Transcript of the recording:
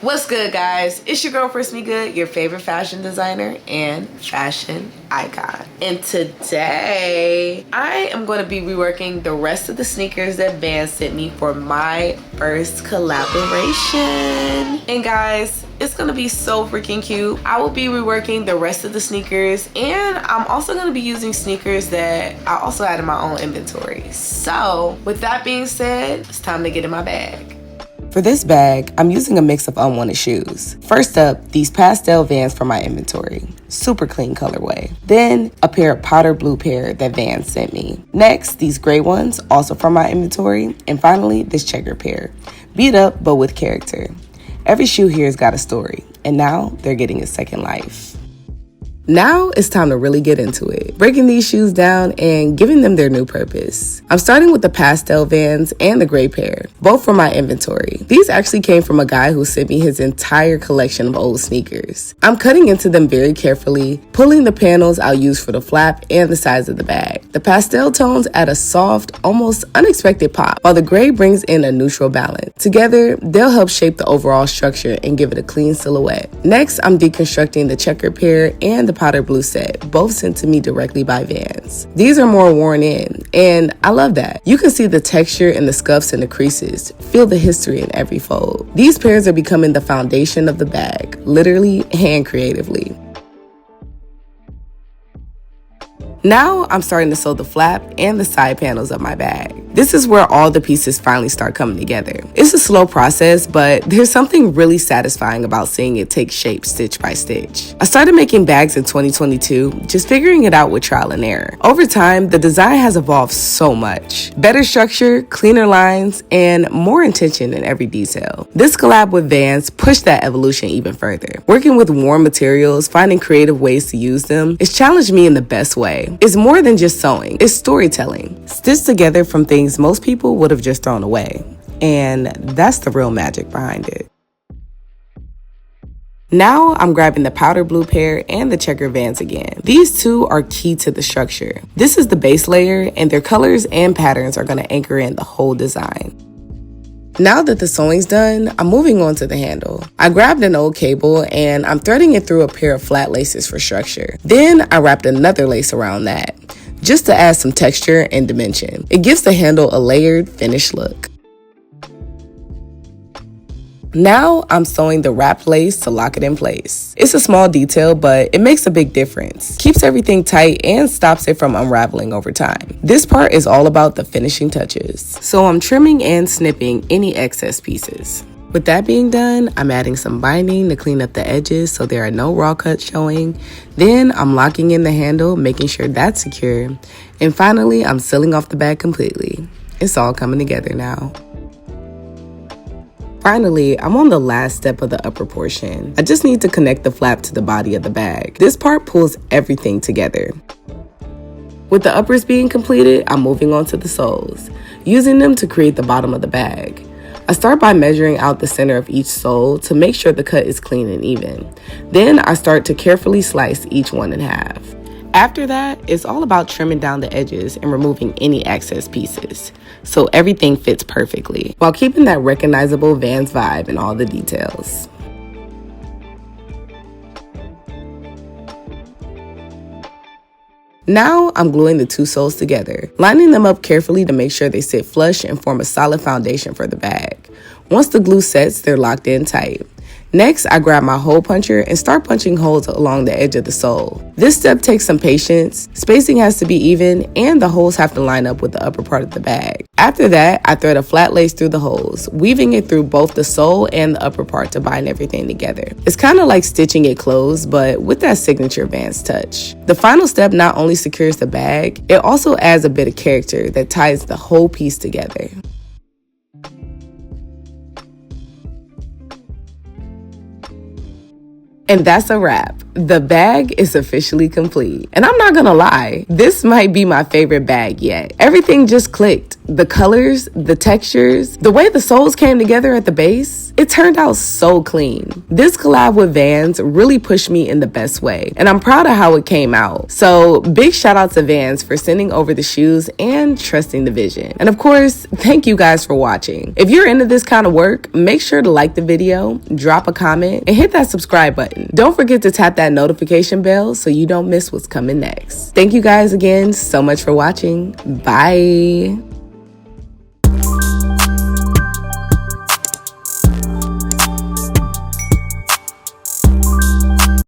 What's good, guys? It's your girl First Me Good, your favorite fashion designer and fashion icon. And today I am going to be reworking the rest of the sneakers that Vans sent me for my first collaboration. And guys, it's gonna be so freaking cute. I will be reworking the rest of the sneakers, and I'm also gonna be using sneakers that I also had in my own inventory. So with that being said, it's time to get in my bag. For this bag, I'm using a mix of unwanted shoes. First up, these pastel Vans from my inventory. Super clean colorway. Then, a pair of powder blue pair that Vans sent me. Next, these gray ones, also from my inventory. And finally, this checker pair. Beat up, but with character. Every shoe here's got a story, and now they're getting a second life. Now it's time to really get into it, breaking these shoes down and giving them their new purpose. I'm starting with the pastel Vans and the gray pair, both from my inventory. These actually came from a guy who sent me his entire collection of old sneakers. I'm cutting into them very carefully, pulling the panels I'll use for the flap and the sides of the bag. The pastel tones add a soft, almost unexpected pop, while the gray brings in a neutral balance. Together, they'll help shape the overall structure and give it a clean silhouette. Next, I'm deconstructing the checker pair and the powder blue set, both sent to me directly by Vans. These are more worn in, and I love that. You can see the texture and the scuffs and the creases, feel the history in every fold. These pairs are becoming the foundation of the bag, literally and creatively. Now I'm starting to sew the flap and the side panels of my bag. This is where all the pieces finally start coming together. It's a slow process, but there's something really satisfying about seeing it take shape stitch by stitch. I started making bags in 2022, just figuring it out with trial and error. Over time, the design has evolved so much. Better structure, cleaner lines, and more intention in every detail. This collab with Vans pushed that evolution even further. Working with warm materials, finding creative ways to use them, it's challenged me in the best way. It's more than just sewing, it's storytelling, stitched together from things most people would have just thrown away. And that's the real magic behind it. Now I'm grabbing the powder blue pair and the checker Vans again. These two are key to the structure. This is the base layer, and their colors and patterns are going to anchor in the whole design. Now that the sewing's done, I'm moving on to the handle. I grabbed an old cable and I'm threading it through a pair of flat laces for structure. Then I wrapped another lace around that, just to add some texture and dimension. It gives the handle a layered, finished look. Now I'm sewing the wrapped lace to lock it in place. It's a small detail, but it makes a big difference. Keeps everything tight and stops it from unraveling over time. This part is all about the finishing touches. So I'm trimming and snipping any excess pieces. With that being done, I'm adding some binding to clean up the edges so there are no raw cuts showing. Then I'm locking in the handle, making sure that's secure. And finally, I'm sealing off the bag completely. It's all coming together now. Finally, I'm on the last step of the upper portion. I just need to connect the flap to the body of the bag. This part pulls everything together. With the uppers being completed, I'm moving on to the soles, using them to create the bottom of the bag. I start by measuring out the center of each sole to make sure the cut is clean and even. Then I start to carefully slice each one in half. After that, it's all about trimming down the edges and removing any excess pieces, so everything fits perfectly, while keeping that recognizable Vans vibe in all the details. Now I'm gluing the two soles together, lining them up carefully to make sure they sit flush and form a solid foundation for the bag. Once the glue sets, they're locked in tight. Next, I grab my hole puncher and start punching holes along the edge of the sole. This step takes some patience, spacing has to be even, and the holes have to line up with the upper part of the bag. After that, I thread a flat lace through the holes, weaving it through both the sole and the upper part to bind everything together. It's kind of like stitching it closed, but with that signature Vans touch. The final step not only secures the bag, it also adds a bit of character that ties the whole piece together. And that's a wrap. The bag is officially complete. And I'm not gonna lie, this might be my favorite bag yet. Everything just clicked. The colors, the textures, the way the soles came together at the base. it turned out so clean. This collab with Vans really pushed me in the best way, and I'm proud of how it came out. So big shout out to Vans for sending over the shoes and trusting the vision. And of course, thank you guys for watching. If you're into this kind of work, make sure to like the video, drop a comment, and hit that subscribe button. Don't forget to tap that notification bell so you don't miss what's coming next. Thank you guys again so much for watching. Bye.